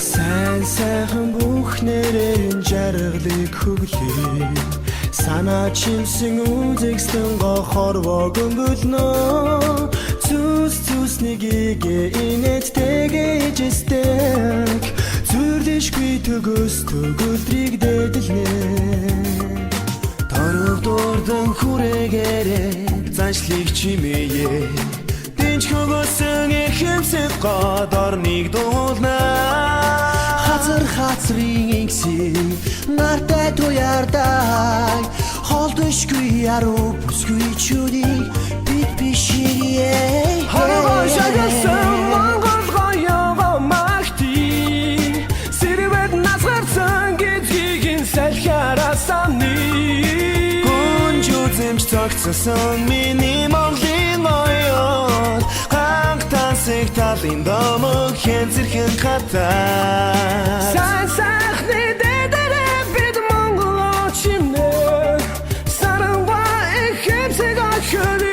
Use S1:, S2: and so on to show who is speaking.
S1: Сайн сайхан бүхнэрийн жаргалыг хөглөө Санаа чимсэн үзэгстэн гохорвог өнгөлнө Зүс нэгийг инэттэйгэж эстэг Зүрлишгүй төгөөс төгөлдрийг дэдэлнэ Торөвдордон хүрэгээрээ заншлыг чимээе Дэнч хөгөөсөн эхэмсэд год орныг дуулна Хацрын игсийн нартай туярдаг Холдошгүй яруу бүсгүй чүрийг бит биширье Хараа шагасан Монгол гоёго магтий Сэрвэд насгарсан гэдгийг салхиарасаны Гүнжүү зэмж цогцсон миний Монголын гоёд Хангтансыг талын домог хэнцэрхэн хатаа Сайн сайхны дэдэрэ бид Монгол чимнэ Саранва эхэмсэг охир